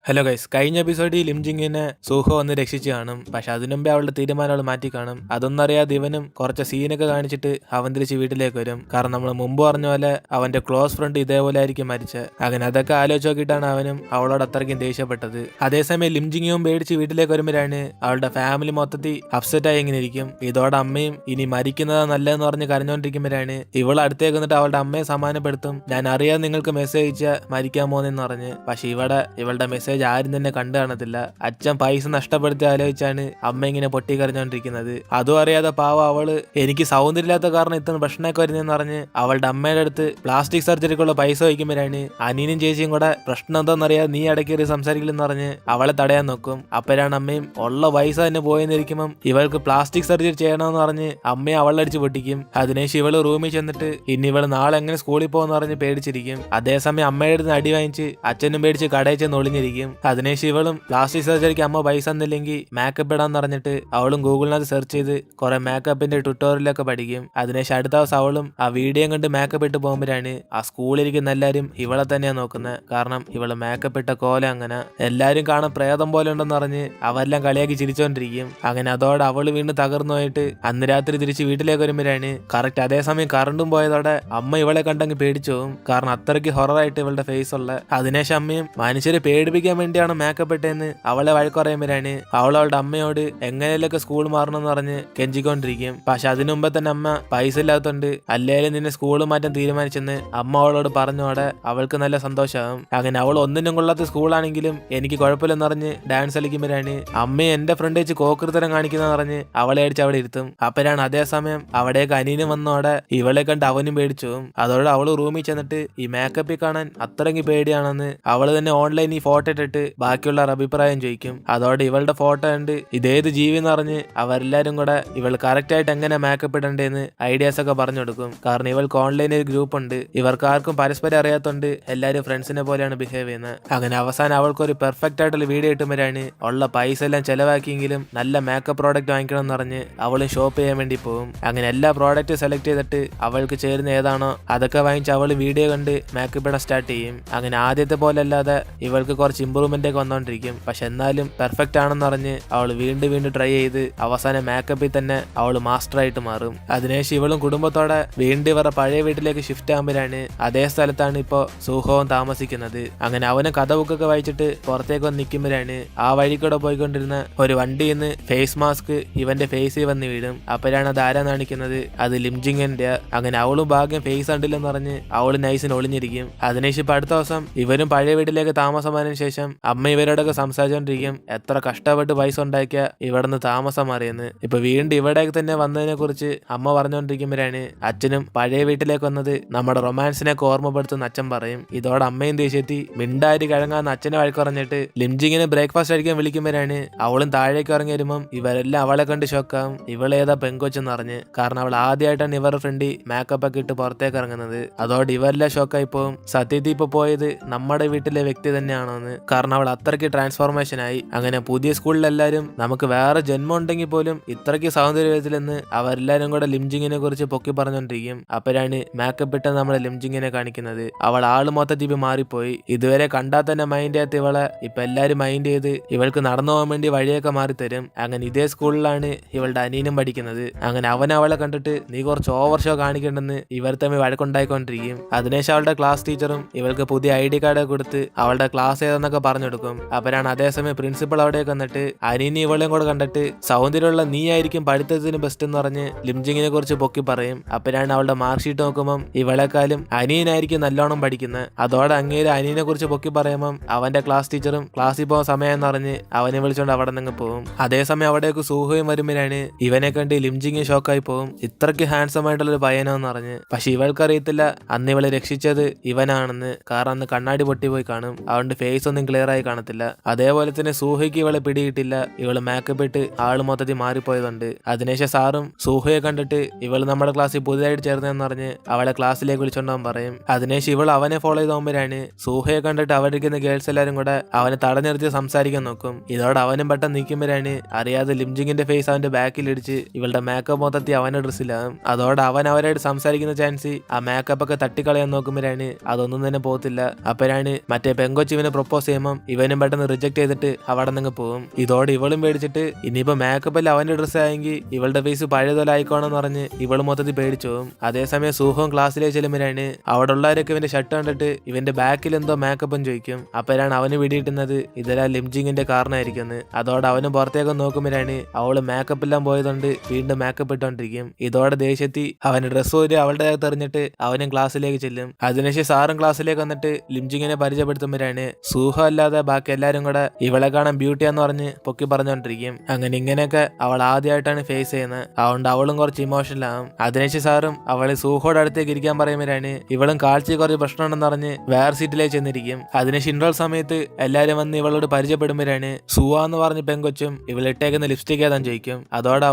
Hello guys, കഴിഞ്ഞ എപ്പിസോഡിൽ ലിംജിങ്ങിനെ സൂഹോ വന്ന് രക്ഷിച്ച് കാണും. പക്ഷെ അതിനുമുമ്പേ അവളുടെ തീരുമാനം അവൾ മാറ്റി കാണും. അതൊന്നും അറിയാതെ ഇവനും കുറച്ച് സീനൊക്കെ കാണിച്ചിട്ട് അവൻ തിരിച്ച് വീട്ടിലേക്ക് വരും. കാരണം നമ്മൾ മുമ്പ് പറഞ്ഞ പോലെ അവന്റെ ക്ലോസ് ഫ്രണ്ട് ഇതേപോലെ ആയിരിക്കും മരിച്ചത്. അങ്ങനെ അതൊക്കെ ആലോചിച്ച് നോക്കിയിട്ടാണ് അവനും അവളോട് അത്രയ്ക്കും ദേഷ്യപ്പെട്ടത്. അതേസമയം ലിംജിങ്ങിയും പേടിച്ച് വീട്ടിലേക്ക് വരുമ്പോഴാണ് അവളുടെ ഫാമിലി മൊത്തത്തിൽ അപ്സെറ്റ് ആയി ഇങ്ങനെ ഇരിക്കും. ഇതോടെ അമ്മയും ഇനി മരിക്കുന്നതാ നല്ലതെന്ന് പറഞ്ഞ് കരഞ്ഞോണ്ടിരിക്കുമ്പോഴാണ് ഇവൾ അടുത്തേക്ക് വന്നിട്ട് അവളുടെ അമ്മയെ സമാധാനപ്പെടുത്തും. ഞാൻ അറിയാൻ നിങ്ങൾക്ക് മെസ്സേജ് അയച്ചാൽ മരിക്കാൻ പോകുന്നെന്ന് പറഞ്ഞ്. പക്ഷെ ഇവളുടെ മെസ്സേജ് ആരും തന്നെ കണ്ടു കാണത്തില്ല. അച്ഛൻ പൈസ നഷ്ടപ്പെടുത്തി ആലോചിച്ചാണ് അമ്മ ഇങ്ങനെ പൊട്ടിക്കരഞ്ഞോണ്ടിരിക്കുന്നത്. അതും അറിയാതെ പാവ അവള് എനിക്ക് സൗന്ദര്യമില്ലാത്ത കാരണം ഇത്ര പ്രശ്നമൊക്കെ വരുന്നതെന്ന് പറഞ്ഞ് അവളുടെ അമ്മയുടെ അടുത്ത് പ്ലാസ്റ്റിക് സർജറിക്കുള്ള പൈസ വയ്ക്കുമ്പോഴാണ് അനിയനും ചേച്ചിയും കൂടെ പ്രശ്നം എന്താണെന്നറിയാതെ നീ ഇടയ്ക്കേറി സംസാരിക്കില്ലെന്ന് പറഞ്ഞ് അവളെ തടയാൻ നോക്കും. അപ്പോഴാണ് അമ്മയും ഉള്ള പൈസ തന്നെ പോയെന്നിരിക്കുമ്പം ഇവൾക്ക് പ്ലാസ്റ്റിക് സർജറി ചെയ്യണമെന്ന് പറഞ്ഞ് അമ്മയെ അവളടിച്ച് പൊട്ടിക്കും. അതിനുശേഷം ഇവള് റൂമിൽ ചെന്നിട്ട് ഇനി ഇവള് നാളെ എങ്ങനെ സ്കൂളിൽ പോകുമെന്ന് പറഞ്ഞ് പേടിച്ചിരിക്കും. അതേസമയം അമ്മയുടെ അടുത്ത് അടി വാങ്ങിച്ച് അച്ഛനും പേടിച്ച് കടയിൽ ചെന്ന് ഒളിഞ്ഞിരിക്കും. അതിനുശേഷം ഇവളും പ്ലാസ്റ്റിക് സർജറിക്ക് അമ്മ പൈസ തന്നില്ലെങ്കിൽ മേക്കപ്പ് ഇടാന്ന് പറഞ്ഞിട്ട് അവളും ഗൂഗിളിനകത്ത് സെർച്ച് ചെയ്ത് കുറെ മേക്കപ്പിന്റെ ട്യൂട്ടോറിയലൊക്കെ പഠിക്കും. അതിനുശേഷം അടുത്ത ദിവസം അവളും ആ വീഡിയോ കണ്ട് മേക്കപ്പ് ഇട്ട് പോകുമ്പോഴാണ് ആ സ്കൂളിലിരിക്കുന്ന എല്ലാവരും ഇവളെ തന്നെയാണ് നോക്കുന്നത്. കാരണം ഇവള് മേക്കപ്പ് ഇട്ട കോലം അങ്ങനെ എല്ലാരും കാണാൻ പ്രേതം പോലെ ഉണ്ടെന്ന് പറഞ്ഞ് അവരെല്ലാം കളിയാക്കി ചിരിച്ചോണ്ടിരിക്കും. അങ്ങനെ അതോടെ അവള് വീണ്ടും തകർന്നു പോയിട്ട് അന്ന് രാത്രി തിരിച്ച് വീട്ടിലേക്ക് വരുമ്പോഴാണ് കറക്റ്റ് അതേസമയം കറണ്ടും പോയതോടെ അമ്മ ഇവളെ കണ്ടങ്ങ് പേടിച്ചു പോകും. കാരണം അത്രയ്ക്ക് ഹൊററായിട്ട് ഇവളുടെ ഫേസ് ഉള്ള. അതിനുശേഷം അമ്മയും മനുഷ്യരെ പേടിപ്പിക്കാൻ വേണ്ടിയാണ് മേക്കപ്പ് ഇട്ടെന്ന് അവളെ വഴക്കുറയുമ്പോഴാണ് അവളുടെ അമ്മയോട് എങ്ങനെയൊക്കെ സ്കൂൾ മാറണമെന്ന് പറഞ്ഞ് കെഞ്ചിക്കൊണ്ടിരിക്കും. പക്ഷെ അതിനു മുമ്പേ തന്നെ അമ്മ പൈസ ഇല്ലാത്തോണ്ട് അല്ലേലും നിന്നെ സ്കൂൾ മാറ്റാൻ തീരുമാനിച്ചെന്ന് അമ്മ അവളോട് പറഞ്ഞോടെ അവൾക്ക് നല്ല സന്തോഷമാകും. അങ്ങനെ അവൾ ഒന്നിനും കൊള്ളാത്ത സ്കൂളാണെങ്കിലും എനിക്ക് കുഴപ്പമില്ലെന്ന് പറഞ്ഞ് ഡാൻസ് കളിക്കുമ്പോഴാണ് അമ്മയെ എന്റെ ഫ്രണ്ട് വെച്ച് കോക്കൃത്തരം കാണിക്കുന്ന പറഞ്ഞ് അവളെ അടിച്ച് അവിടെ ഇരുത്തും. അപ്പോഴാണ് അതേസമയം അവിടേക്ക് അനിയനും വന്നോടെ ഇവളെ കണ്ട് അവനും പേടിച്ചു. അതോടെ അവള് റൂമിൽ ചെന്നിട്ട് ഈ മേക്കപ്പിൽ കാണാൻ അത്രയ്ക്ക് പേടിയാണെന്ന് അവള് തന്നെ ഓൺലൈനിൽ ഫോട്ടോ ഇട്ടിട്ട് ബാക്കിയുള്ളവർ അഭിപ്രായം ചോദിക്കും. അതോടെ ഇവളുടെ ഫോട്ടോ കണ്ട് ഇതേത് ജീവി എന്ന് പറഞ്ഞ് അവരെല്ലാരും കൂടെ ഇവൾ കറക്റ്റ് ആയിട്ട് എങ്ങനെ മേക്കപ്പ് ഇടണ്ടേന്ന് ഐഡിയാസ് ഒക്കെ പറഞ്ഞു കൊടുക്കും. കാരണം ഇവൾക്ക് ഓൺലൈനിൽ ഒരു ഗ്രൂപ്പ് ഉണ്ട്. ഇവർക്കാർക്കും പരസ്പരം അറിയാത്തോണ്ട് എല്ലാരും ഫ്രണ്ട്സിനെ പോലെയാണ് ബിഹേവ് ചെയ്യുന്നത്. അങ്ങനെ അവസാനം അവൾക്കൊരു പെർഫെക്റ്റ് ആയിട്ടുള്ള വീഡിയോ കിട്ടുമ്പോഴാണ് ഉള്ള പൈസ എല്ലാം ചെലവാക്കിയെങ്കിലും നല്ല മേക്കപ്പ് പ്രോഡക്റ്റ് വാങ്ങിക്കണം എന്ന് പറഞ്ഞ് അവളും ഷോപ്പ് ചെയ്യാൻ വേണ്ടി പോകും. അങ്ങനെ എല്ലാ പ്രോഡക്റ്റ് സെലക്ട് ചെയ്തിട്ട് അവൾക്ക് ചേരുന്ന ഏതാണോ അതൊക്കെ വാങ്ങിച്ച് അവൾ വീഡിയോ കണ്ട് മേക്കപ്പ് ഇടാൻ സ്റ്റാർട്ട് ചെയ്യും. അങ്ങനെ ആദ്യത്തെ പോലെ അല്ലാതെ ഇവൾക്ക് കുറച്ച് ഇമ്പ്രൂവ്മെന്റ് ഒക്കെ വന്നോണ്ടിരിക്കും. പക്ഷെ എന്നാലും പെർഫെക്റ്റ് ആണെന്ന് പറഞ്ഞ് അവൾ വീണ്ടും ട്രൈ ചെയ്ത് അവസാനം മേക്കപ്പിൽ തന്നെ അവൾ മാസ്റ്റർ ആയിട്ട് മാറും. അതിനുശേഷം ഇവളും കുടുംബത്തോടെ വീണ്ടും ഇവരുടെ പഴയ വീട്ടിലേക്ക് ഷിഫ്റ്റ് ആകുമ്പോഴാണ് അതേ സ്ഥലത്താണ് ഇപ്പോ സൂഹവും താമസിക്കുന്നത്. അങ്ങനെ അവന് കഥ ബുക്കൊക്കെ വായിച്ചിട്ട് പുറത്തേക്ക് വന്ന് നിൽക്കുമ്പോഴാണ് ആ വഴി കൂടെ പോയിക്കൊണ്ടിരുന്ന ഒരു വണ്ടിയിൽ നിന്ന് ഫേസ് മാസ്ക് ഇവന്റെ ഫേസിൽ വന്ന് വീഴും. അപ്പോഴാണ് അത് ആരാ കാണിക്കുന്നത്, അത് ലിംജിങ്ങിന്റെ. അങ്ങനെ അവളും ഭാഗ്യം ഫേസ് കണ്ടില്ലെന്ന് പറഞ്ഞ് അവള് നൈസിന് ഒളിഞ്ഞിരിക്കും. അതിനുശേഷം ഇപ്പൊ അടുത്ത ദിവസം ഇവരും പഴയ വീട്ടിലേക്ക് താമസമായതിനു ശേഷം അമ്മ ഇവരോടൊക്കെ സംസാരിച്ചോണ്ടിരിക്കും. എത്ര കഷ്ടപ്പെട്ട് പൈസ ഉണ്ടാക്കിയ ഇവിടുന്ന് താമസം മാറിയെന്ന്. ഇപ്പൊ വീണ്ടും ഇവിടേക്ക് തന്നെ വന്നതിനെ കുറിച്ച് അമ്മ പറഞ്ഞുകൊണ്ടിരിക്കുമ്പോഴാണ് അച്ഛനും പഴയ വീട്ടിലേക്ക് വന്നത് നമ്മുടെ റൊമാൻസിനെയൊക്കെ ഓർമ്മപ്പെടുത്തുന്ന അച്ഛൻ പറയും. ഇതോടെ അമ്മയും ദേഷ്യത്തി മിണ്ടാരി കിഴങ്ങാന്ന് അച്ഛനെ വഴക്കുറഞ്ഞിട്ട് ലിംജിങ്ങിനെ ബ്രേക്ക്ഫാസ്റ്റ് അടിക്കാൻ വിളിക്കുമ്പോഴാണ് അവളും താഴേക്ക് ഇറങ്ങി വരുമ്പം ഇവരെല്ലാം അവളെ കണ്ട് ഷോക്കാവും. ഇവളേതാ പെങ്കൊച്ചെന്ന് അറിഞ്ഞ്. കാരണം അവൾ ആദ്യമായിട്ടാണ് ഇവരുടെ ഫ്രണ്ടി മേക്കപ്പ് ഒക്കെ ഇട്ട് പുറത്തേക്ക് ഇറങ്ങുന്നത്. അതോടെ ഇവരെല്ലാം ഷോക്കായി പോവും. സത്യത്തിൽ ഇപ്പൊ പോയത് നമ്മുടെ വീട്ടിലെ വ്യക്തി തന്നെയാണോന്ന്. കാരണം അവൾ അത്രയ്ക്ക് ട്രാൻസ്ഫോർമേഷൻ ആയി. അങ്ങനെ പുതിയ സ്കൂളിലെല്ലാരും നമുക്ക് വേറെ ജന്മം ഉണ്ടെങ്കിൽ പോലും ഇത്രയ്ക്ക് സൗന്ദര്യത്തിലെന്ന് അവരെല്ലാരും കൂടെ ലിംജിങ്ങിനെ കുറിച്ച് പൊക്കി പറഞ്ഞോണ്ടിരിക്കും. അപ്പോഴാണ് മേക്കപ്പ് ഇട്ട് നമ്മളെ ലിംജിങ്ങിനെ കാണിക്കുന്നത്. അവൾ ആള് മൊത്തത്തിൽ മാറിപ്പോയി. ഇതുവരെ കണ്ടാൽ തന്നെ മൈൻഡ് ചെയ്യാത്ത ഇവളെ ഇപ്പൊ എല്ലാരും മൈൻഡ് ചെയ്ത് ഇവൾക്ക് നടന്നു പോകാൻ വേണ്ടി വഴിയൊക്കെ മാറി തരും. അങ്ങനെ ഇതേ സ്കൂളിലാണ് ഇവളുടെ അനിയനും പഠിക്കുന്നത്. അങ്ങനെ അവൻ അവളെ കണ്ടിട്ട് നീ കുറച്ച് ഓവർ ഷോ കാണിക്കണ്ടെന്ന് ഇവർ തമ്മിൽ വഴക്കുണ്ടായിക്കൊണ്ടിരിക്കും. അതിനുശേഷം അവളുടെ ക്ലാസ് ടീച്ചറും ഇവൾക്ക് പുതിയ ID കാർഡ് കൊടുത്ത് അവളുടെ ക്ലാസ് ഏതെന്നൊക്കെ പറഞ്ഞു കൊടുക്കും. അപ്പോഴാണ് അതേസമയം പ്രിൻസിപ്പൾ അവിടേക്ക് വന്നിട്ട് അനിയനെ ഇവളെയും കൂടെ കണ്ടിട്ട് സൗന്ദര്യമുള്ള നീ ആയിരിക്കും പഠിത്തത്തിന് ബെസ്റ്റ് എന്ന് പറഞ്ഞ് ലിംജിങ്ങിനെ കുറിച്ച് പൊക്കി പറയും. അപ്പോഴാണ് അവളുടെ മാർക്ക് ഷീറ്റ് നോക്കുമ്പം ഇവളെക്കാളും അനിയനായിരിക്കും നല്ലോണം പഠിക്കുന്നത്. അതോടെ അങ്ങേര് അനിയനെ കുറിച്ച് പൊക്കി പറയുമ്പം അവന്റെ ക്ലാസ് ടീച്ചറും ക്ലാസ്സിൽ പോകാൻ സമയം എന്ന് പറഞ്ഞ് അവനെ വിളിച്ചോണ്ട് അവിടെ നിന്ന് പോകും. അതേസമയം അവിടേക്ക് സൂഹയും വരുമ്പോഴാണ് ഇവനെ കണ്ട് ലിംജിങ് ഷോക്കായി പോകും. ഇത്രയ്ക്ക് ഹാൻസം ആയിട്ടുള്ളൊരു പയ്യനാന്ന് പറഞ്ഞ്. പക്ഷെ ഇവൾക്കറിയത്തില്ല അന്ന് ഇവളെ രക്ഷിച്ചത് ഇവനാണെന്ന്. കാരണം അന്ന് കണ്ണാടി പൊട്ടിപ്പോയി കാണും. അതുകൊണ്ട് ഫേസ് ഒന്നും ക്ലിയർ ആയി കാണത്തില്ല. അതേപോലെ തന്നെ സൂഹയ്ക്ക് ഇവളെ പിടികിട്ടില്ല. ഇവള് മേക്കപ്പ് ഇട്ട് ആള് മൊത്തത്തിൽ മാറിപ്പോയതുണ്ട്. അതിനുശേഷം സാറും സൂഹയെ കണ്ടിട്ട് ഇവള് നമ്മുടെ ക്ലാസ്സിൽ പുതിയതായിട്ട് ചേർന്നെന്ന് പറഞ്ഞ് അവളെ ക്ലാസ്സിലേക്ക് വിളിച്ചോണ്ടാൻ പറയും. അതിനുശേഷം ഇവൾ അവനെ ഫോളോ ചെയ്ത് പോകുമ്പോഴാണ് സൂഹയെ കണ്ടിട്ട് അവിടെ ഇരിക്കുന്ന ഗേൾസ് എല്ലാരും കൂടെ അവനെ തടഞ്ഞിർത്തി സംസാരിക്കാൻ നോക്കും. ഇതോടെ അവനും പെട്ടെന്ന് നിൽക്കുമ്പോഴാണ് അറിയാതെ ലിംജിങ്ങിന്റെ ഫേസ് അവന്റെ ബാക്കിൽ ഇടിച്ച് ഇവളുടെ മേക്കപ്പ് മൊത്തത്തിൽ അവന്റെ ഡ്രസ്സിലാകും. അതോടെ അവൻ അവരായിട്ട് സംസാരിക്കുന്ന ചാൻസ് ആ മേക്കപ്പ് ഒക്കെ തട്ടിക്കളയാൻ നോക്കുമ്പോഴാണ് അതൊന്നും തന്നെ പോകത്തില്ല. അപ്പോഴാണ് മറ്റേ പെങ്കൊച്ചിവനെ പ്രൊപ്പോസ് ചെയ്യുമ്പോൾ ഇവനും പെട്ടെന്ന് റിജക്ട് ചെയ്തിട്ട് അവിടെ നിന്ന് പോകും. ഇതോടെ ഇവളും പേടിച്ചിട്ട് ഇനിയിപ്പോ മേക്കപ്പിൽ അവന്റെ ഡ്രസ്സ് ആയെങ്കിൽ ഇവളുടെ ഫേസ് പഴയതുപോലെ ആയിക്കോണെന്ന് പറഞ്ഞ് ഇവള് മൊത്തത്തിൽ പേടിച്ചു പോകും. അതേസമയം സുഹവും ക്ലാസ്സിലേക്ക് ചെല്ലുമ്പോഴാണ് അവിടെ ഉള്ളവരൊക്കെ ഇവന്റെ ഷർട്ട് കണ്ടിട്ട് ഇവന്റെ ബാക്കിൽ എന്തോ മേക്കപ്പും ചോദിക്കും. അപ്പോഴാണ് അവന് പിടിയിട്ടുന്നത് ഇതെല്ലാം ലിംജിങ്ങിന്റെ കാരണമായിരിക്കുന്നത്. അതോടെ അവനും പുറത്തേക്ക് നോക്കുമ്പോഴാണ് അവള് മേക്കപ്പ് എല്ലാം പോയതുകൊണ്ട് വീണ്ടും മേക്കപ്പ് ഇട്ടോണ്ടിരിക്കും. ഇതോടെ ദേഷ്യത്തി അവന്റെ ഡ്രസ്സ് ഒരു അവളുടെ എറിഞ്ഞിട്ട് അവനും ക്ലാസ്സിലേക്ക് ചെല്ലും. അതിനുശേഷം സാറും ക്ലാസ്സിലേക്ക് വന്നിട്ട് ലിംജിങ്ങിനെ പരിചയപ്പെടുത്തുമ്പോഴാണ് സൂഹ അല്ലാതെ ബാക്കി എല്ലാരും കൂടെ ഇവളെ കാണാൻ ബ്യൂട്ടിയാന്ന് പറഞ്ഞ് പൊക്കി പറഞ്ഞോണ്ടിരിക്കും. അങ്ങനെ ഇങ്ങനെയൊക്കെ അവൾ ആദ്യമായിട്ടാണ് ഫേസ് ചെയ്യുന്നത്. അതുകൊണ്ട് അവളും കുറച്ച് ഇമോഷണലാകും. അതിനുശേഷം സാറും അവളെ സൂഹോടെ അടുത്തേക്ക് ഇരിക്കാൻ പറയുമ്പോഴാണ് ഇവളും കാഴ്ച കുറച്ച് പ്രശ്നമുണ്ടെന്ന് പറഞ്ഞ് വേറെ സീറ്റിലേക്ക് ചെന്നിരിക്കും. അതിനുശേഷം ഇൻട്രോൾ സമയത്ത് എല്ലാരും വന്ന് ഇവളോട് പരിചയപ്പെടുമ്പോഴാണ് സുവ എന്ന് പറഞ്ഞ പെങ്കൊച്ചും ഇവളിട്ടേക്കുന്ന ലിപ്സ്റ്റിക് ഏതാൻ ചോദിക്കും. അതോടെ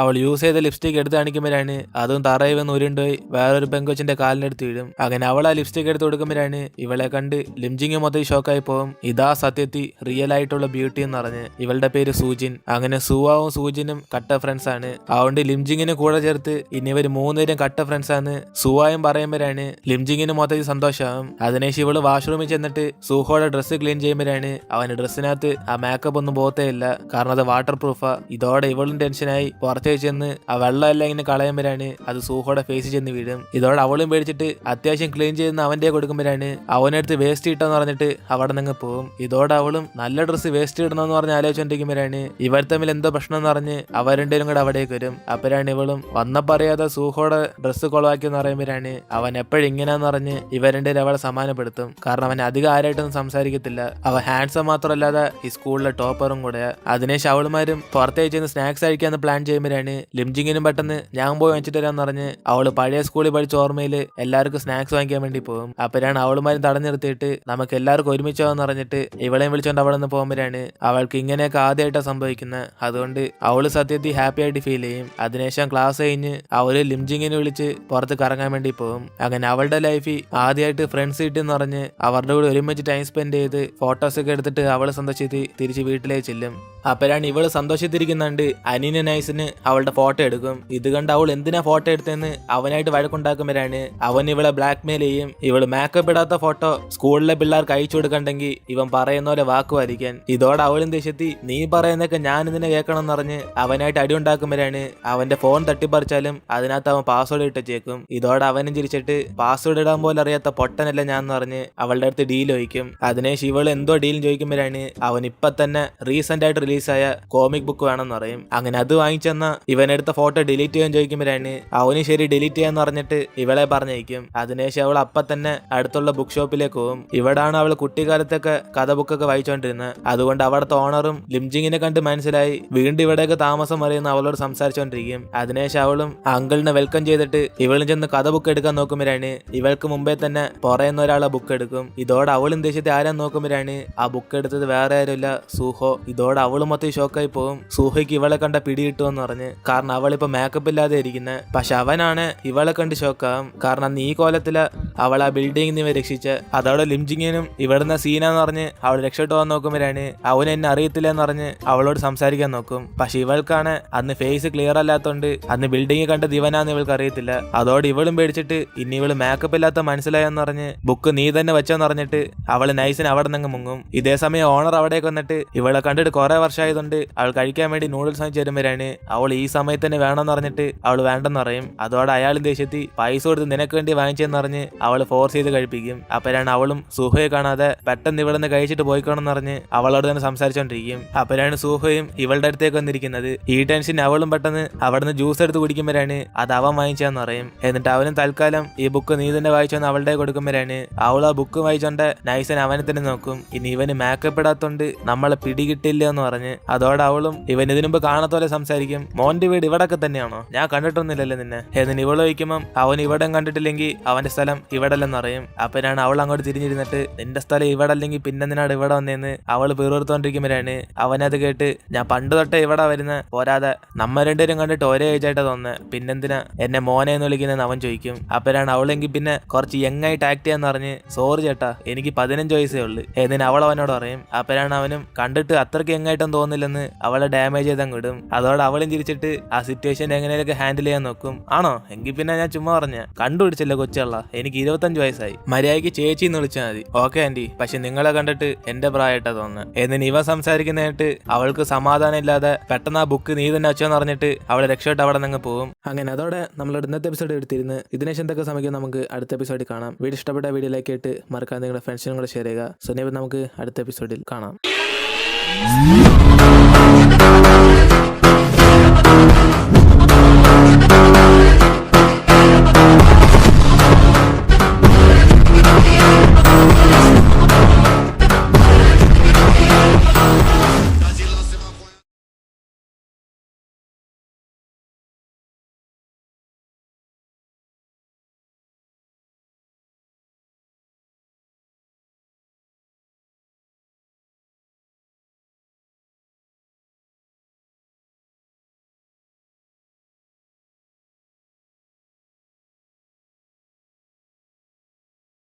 അവൾ യൂസ് ചെയ്ത ലിപ്സ്റ്റിക് എടുത്ത് കാണിക്കുമ്പോഴാണ് അതും തറയിൽ വന്ന് ഉരുണ്ടുപോയി വേറൊരു പെങ്കൊച്ചിന്റെ കാലിനെടുത്ത് വീഴും. അങ്ങനെ അവൾ ആ ലിപ്സ്റ്റിക് എടുത്ത് കൊടുക്കുമ്പോഴാണ് ഇവളെ കണ്ട് ലിംജിങ് മൊത്തം ഷോക്കായി പോകും. ഇതാ സത്യത്തിൽ റിയൽ ആയിട്ടുള്ള ബ്യൂട്ടി എന്ന് പറഞ്ഞ്. ഇവളുടെ പേര് സൂജിൻ. അങ്ങനെ സുവാവും സൂജിനും കട്ട ഫ്രണ്ട്സ് ആണ്. അതുകൊണ്ട് ലിംജിങ്ങിന് കൂടെ ചേർത്ത് ഇനി ഇവര് മൂന്നുപേരും കട്ട ഫ്രണ്ട്സ് ആണ് സുവായും പറയുമ്പോഴാണ് ലിംജിങ്ങിന് മൊത്തത്തിൽ സന്തോഷമാകും. അതിനുശേഷം ഇവള് വാഷ്റൂമിൽ ചെന്നിട്ട് സൂഹോയുടെ ഡ്രസ്സ് ക്ലീൻ ചെയ്യുമ്പോഴാണ് അവന്റെ ഡ്രസ്സിനകത്ത് ആ മേക്കപ്പ് ഒന്നും പോത്തേ ഇല്ല. കാരണം അത് വാട്ടർ പ്രൂഫാ. ഇതോടെ ഇവളും ടെൻഷനായി പുറത്തേക്ക് ചെന്ന് ആ വെള്ളം എല്ലാം ഇങ്ങനെ കളയുമ്പോഴാണ് അത് സൂഹോയുടെ ഫേസിൽ ചെന്ന് വീഴും. ഇതോടെ അവളും പേടിച്ചിട്ട് അത്യാവശ്യം ക്ലീൻ ചെയ്യുന്ന അവന്റെ കൊടുക്കുമ്പോഴാണ് അവനടുത്ത് വേസ്റ്റ് ഇട്ടെന്ന് പറഞ്ഞിട്ട് അവിടെ നിന്ന് പോകും. ഇതോടെ അവളും നല്ല ഡ്രസ്സ് വേസ്റ്റ് ഇടണമെന്ന് പറഞ്ഞ് ആലോചിച്ചോണ്ടിരിക്കുമ്പോഴാണ് ഇവർ തമ്മിൽ എന്തോ പ്രശ്നം എന്ന് പറഞ്ഞ് അവർ രണ്ടുപേരും കൂടെ അവിടേക്ക് വരും. അപ്പോഴാണ് ഇവളും വന്നപ്പറിയാതെ സൂഹോടെ ഡ്രസ്സ് കൊളവാക്കിയെന്ന് പറയുമ്പോഴാണ് അവൻ എപ്പോഴും ഇങ്ങനെയാന്ന് പറഞ്ഞ് ഇവർ രണ്ടുപേരും അവളെ സമാനപ്പെടുത്തും. കാരണം അവൻ അധികം ആരായിട്ടൊന്നും സംസാരിക്കത്തില്ല. അവൻ ഹാൻഡ്സം മാത്രമല്ലാതെ ഈ സ്കൂളിലെ ടോപ്പറും കൂടെ. അതിനുശേഷം അവളുമാരും പുറത്തേക്ക് ചെന്ന് സ്നാക്സ് കഴിക്കാന്ന് പ്ലാൻ ചെയ്യുമ്പോഴാണ് ലിംജിങ്ങിനും പെട്ടെന്ന് ഞാൻ പോയി വാങ്ങിച്ചിട്ട് വരാന്ന് പറഞ്ഞ് അവള് പഴയ സ്കൂളിൽ പഠിച്ച ഓർമ്മയിൽ എല്ലാവർക്കും സ്നാക്സ് വാങ്ങിക്കാൻ വേണ്ടി പോകും. അപ്പോഴാണ് അവളുമാരും തടഞ്ഞു നിർത്തിയിട്ട് നമുക്ക് എല്ലാവർക്കും ഒരുമിച്ചാന്ന് പറഞ്ഞിട്ട് ഇവളെയും വിളിച്ചോണ്ട് അവിടെ നിന്ന് പോകുമ്പോഴാണ് അവൾക്ക് ഇങ്ങനെയൊക്കെ ആദ്യമായിട്ടാണ് സംഭവിക്കുന്നത്. അതുകൊണ്ട് അവള് സത്യത്തിൽ ഹാപ്പി ആയിട്ട് ഫീൽ ചെയ്യും. അതിനുശേഷം ക്ലാസ് കഴിഞ്ഞ് അവര് ലിംജിങ്ങിനെ വിളിച്ച് പുറത്ത് കറങ്ങാൻ വേണ്ടി പോകും. അങ്ങനെ അവളുടെ ലൈഫിൽ ആദ്യമായിട്ട് ഫ്രണ്ട്സ് കിട്ടിയെന്ന് പറഞ്ഞ് അവരുടെ കൂടെ ഒരുമിച്ച് ടൈം സ്പെൻഡ് ചെയ്ത് ഫോട്ടോസ് ഒക്കെ എടുത്തിട്ട് അവള് സന്തോഷിച്ച് തിരിച്ച് വീട്ടിലേക്ക് ചെല്ലും. അപ്പോഴാണ് ഇവള് സന്തോഷത്തിരിക്കുന്നുണ്ട് അനീന നൈസിന് അവളുടെ ഫോട്ടോ എടുക്കും. ഇത് കണ്ട് അവൾ എന്തിനാ ഫോട്ടോ എടുത്തെന്ന് അവനായിട്ട് വഴക്കുണ്ടാക്കുമ്പോഴാണ് അവൻ ഇവളെ ബ്ലാക്ക് മെയിൽ ചെയ്യും. ഇവള് മേക്കപ്പ് ഇടാത്ത ഫോട്ടോ സ്കൂളിലെ പിള്ളേർക്ക് അയച്ചു കൊടുക്കണ്ടെങ്കിൽ ഇവൻ പറയുന്ന പോലെ വാക്കുമായിരിക്കാൻ. ഇതോടെ അവളും ദേഷ്യത്തി നീ പറയുന്നൊക്കെ ഞാൻ ഇതിനെ കേൾക്കണം എന്ന് പറഞ്ഞ് അവനായിട്ട് അടി ഉണ്ടാക്കുമ്പോഴാണ് അവന്റെ ഫോൺ തട്ടിപ്പറിച്ചാലും അതിനകത്ത് അവൻ പാസ്വേഡ് ഇട്ടേക്കും. ഇതോടെ അവനും ചിരിച്ചിട്ട് പാസ്വേഡ് ഇടാൻ പോലെ അറിയാത്ത പൊട്ടനല്ല ഞാൻ എന്ന് പറഞ്ഞ് അവളുടെ അടുത്ത് ഡീൽ ചോദിക്കും. അതിനുശേഷം ഇവള് എന്തോ ഡീൽ ചോദിക്കുമ്പോഴാണ് അവൻ ഇപ്പൊ തന്നെ റീസെന്റ് ആയിട്ട് റിലീസായ കോമിക് ബുക്ക് വേണമെന്ന് പറയും. അങ്ങനെ അത് വാങ്ങിച്ചെന്ന ഇവനെടുത്ത ഫോട്ടോ ഡിലീറ്റ് ചെയ്യാൻ ചോദിക്കുമ്പോഴാണ് അവന് ശരി ഡിലീറ്റ് ചെയ്യാന്ന് പറഞ്ഞിട്ട് ഇവളെ പറഞ്ഞയക്കും. അതിനുശേഷം അവൾ അപ്പൊ തന്നെ അടുത്തുള്ള ബുക്ക് ഷോപ്പിലേക്ക് പോകും. ഇവിടാണ് അവൾ കുട്ടിക്കാലത്തൊക്കെ കഥ ബുക്കൊക്കെ വായിച്ചോണ്ടിരുന്നത്. അതുകൊണ്ട് അവിടുത്തെ ഓണറും ലിംജിങ്ങിനെ കണ്ട് മനസ്സിലായി വീണ്ടും ഇവിടെയൊക്കെ താമസം അറിയുന്ന അവളോട് സംസാരിച്ചോണ്ടിരിക്കും. അതിനുശേഷം അവളും അങ്കിളിനെ വെൽക്കം ചെയ്തിട്ട് ഇവളും ചെന്ന് കഥ ബുക്ക് എടുക്കാൻ നോക്കുമ്പോഴാണ് ഇവൾക്ക് മുമ്പേ തന്നെ പറയുന്ന ഒരാളെ ബുക്ക് എടുക്കും. ഇതോടെ അവളും ദേശത്തെ ആരാൻ നോക്കുമ്പോഴാണ് ആ ബുക്ക് എടുത്തത് വേറെ ആരുമില്ല സൂഹോ. ഇതോടെ അവളും മൊത്തം ഷോക്കായി പോകും. സൂഹയ്ക്ക് ഇവളെ കണ്ട പിടികിട്ടുമെന്ന് പറഞ്ഞ്. കാരണം അവളിപ്പോ മേക്കപ്പ് ഇല്ലാതെ ഇരിക്കുന്നത്. പക്ഷെ അവനാണ് ഇവളെ കണ്ട് ഷോക്കാവും. കാരണം അന്ന് ഈ കോലത്തില് അവൾ ആ ബിൽഡിംഗിൽ നിന്ന് രക്ഷിച്ച. അതോടെ ലിംജിങ്ങിനും ഇവിടുന്ന് സീനാന്ന് പറഞ്ഞ് അവൾ രക്ഷപ്പെട്ടു പോകാൻ നോക്കുമ്പോഴാണ് അവൻ എന്നെ അറിയത്തില്ല എന്ന് പറഞ്ഞ് അവളോട് സംസാരിക്കാൻ നോക്കും. പക്ഷെ ഇവൾക്കാണ് അന്ന് ഫേസ് ക്ലിയർ അല്ലാത്തോണ്ട് അന്ന് ബിൽഡിംഗ് കണ്ട ദിവനാന്ന് ഇവൾക്ക് അറിയത്തില്ല. അതോടെ ഇവളും പേടിച്ചിട്ട് ഇനി ഇവള് മേക്കപ്പ് ഇല്ലാത്ത മനസ്സിലായെന്ന് പറഞ്ഞ് ബുക്ക് നീ തന്നെ വെച്ചെന്ന് പറഞ്ഞിട്ട് അവള് നൈസിന് അവിടെ നിന്ന് മുങ്ങും. ഇതേ സമയം ഓണർ അവിടേക്ക് വന്നിട്ട് ഇവളെ കണ്ടിട്ട് കുറെ വർഷമായതുകൊണ്ട് അവൾ കഴിക്കാൻ വേണ്ടി നൂഡിൽസ് വാങ്ങിച്ചു തരുമ്പോഴാണ് അവൾ ഈ സമയത്ത് തന്നെ വേണമെന്ന് പറഞ്ഞിട്ട് അവൾ വേണ്ടെന്ന് പറയും. അതോടെ അയാളും ദേഷ്യത്തി പൈസ കൊടുത്ത് നിനക്ക് വേണ്ടി വാങ്ങിച്ചെന്ന് പറഞ്ഞ് അവള് ഫോഴ്സ് ചെയ്ത് കഴിപ്പിക്കും. അപ്പോഴാണ് അവളും സൂഹയെ കാണാതെ പെട്ടെന്ന് ഇവിടെ നിന്ന് കഴിച്ചിട്ട് പോയിക്കോണെന്ന് പറഞ്ഞ് അവളോട് തന്നെ സംസാരിച്ചോണ്ടിരിക്കും. അപ്പോഴാണ് സൂഹയും ഇവളുടെ അടുത്തേക്ക് വന്നിരിക്കുന്നത്. ഈ ടെൻഷൻ അവളും പെട്ടെന്ന് അവിടുന്ന് ജ്യൂസ് എടുത്ത് കുടിക്കുമ്പോഴാണ് അത് അവൻ വാങ്ങിച്ചാന്ന് പറയും. എന്നിട്ട് അവനും തൽക്കാലം ഈ ബുക്ക് നീ തന്നെ വായിച്ചോന്ന് അവളുടെ കൊടുക്കുമ്പോഴാണ് അവൾ ആ ബുക്ക് വായിച്ചോണ്ട് നൈസൻ അവനെ തന്നെ നോക്കും. ഇനി ഇവന് മേക്കപ്പ് ഇടാത്തോണ്ട് നമ്മളെ പിടികിട്ടില്ല എന്ന് പറഞ്ഞ്. അതോടെ അവളും ഇവൻ ഇതിനു മുമ്പ് കാണത്തോലെ സംസാരിക്കും. മോന്റെ വീട് ഇവിടൊക്കെ തന്നെയാണോ? ഞാൻ കണ്ടിട്ടൊന്നുമില്ലല്ലോ നിന്നെ. എന്നിട്ട് ഇവള് ചോദിക്കുമ്പം അവൻ ഇവിടെ കണ്ടിട്ടില്ലെങ്കിൽ അവന്റെ സ്ഥലം ഇവിടെ അല്ലെന്ന് പറയും. അപ്പനാണ് അവൾ അങ്ങോട്ട് തിരിഞ്ഞിരുന്നിട്ട് നിന്റെ സ്ഥലം ഇവിടെ അല്ലെങ്കിൽ പിന്നെ നിന്നാട് ഇവിടെ വന്നേന്ന് അവള് പിറുത്തോണ്ടിരിക്കുമ്പോഴാണ് അവനത് കേട്ട് ഞാൻ പണ്ട് തൊട്ടേ ഇവിടെ വരുന്ന പോരാതെ നമ്മ രണ്ടുപേരും കണ്ടിട്ട് ഒരേ ഏജായിട്ടാ തോന്നുന്നത്, പിന്നെന്തിനാ എന്നെ മോനെ എന്ന് വിളിക്കുന്നതെന്ന് അവൻ ചോദിക്കും. അപ്പനാണ് അവളെങ്കിൽ പിന്നെ കുറച്ച് യങ്ങായിട്ട് ആക്ട് ചെയ്യാന്ന് പറഞ്ഞ് സോറി ചേട്ടാ എനിക്ക് 15 വയസ്സേ ഉള്ളു എന്നിന് അവൾ അവനോട് പറയും. അപ്പനാണ് അവനും കണ്ടിട്ട് അത്രയ്ക്ക് യങ്ങായിട്ടൊന്നും തോന്നില്ലെന്ന് അവളെ ഡാമേജ് ചെയ്തങ്ങ് വിടും. അതോടെ അവളും ചിരിച്ചിട്ട് ആ സിറ്റുവേഷൻ എങ്ങനെയൊക്കെ ഹാൻഡിൽ ചെയ്യാൻ നോക്കും. ആണോ എങ്കിൽ പിന്നെ ഞാൻ ചുമ്മാ പറഞ്ഞ കണ്ടുപിടിച്ചല്ലോ കൊച്ചുള്ള എനിക്ക് 25 വയസ്സായി, മര്യാദയ്ക്ക് ചേച്ചി എന്ന് വിളിച്ചാൽ മതി. ഓക്കെ ആന്റി, പക്ഷെ നിങ്ങളെ കണ്ടിട്ട് എന്റെ പ്രായമായിട്ടാ തോന്നുന്നത്. എന്നിട്ട് ഇവ സംസാരിക്കുന്നതായിട്ട് അവൾക്ക് സമാധാനം ഇല്ലാതെ പെട്ടെന്ന് ആ ബുക്ക് നീ തന്നെ വെച്ചോന്ന് പറഞ്ഞിട്ട് അവളെ രക്ഷപ്പെട്ട് അവിടെ നിന്ന് പോകും. അങ്ങനെ അതോടെ നമ്മളുടെ ഇന്നത്തെ എപ്പിസോഡ് എടുത്തിരുന്ന് ഇതിനേശം എന്തൊക്കെ സമയം നമുക്ക് അടുത്ത എപ്പിസോഡിൽ കാണാം. വീഡിയോ ഇഷ്ടപ്പെട്ട വീഡിയോ ലൈക്ക് ആയിട്ട് മറക്കാതെ നിങ്ങളുടെ ഫ്രണ്ട്സിനും കൂടെ ഷെയർ ചെയ്യുക. സോ നമുക്ക് അടുത്ത എപ്പിസോഡിൽ കാണാം.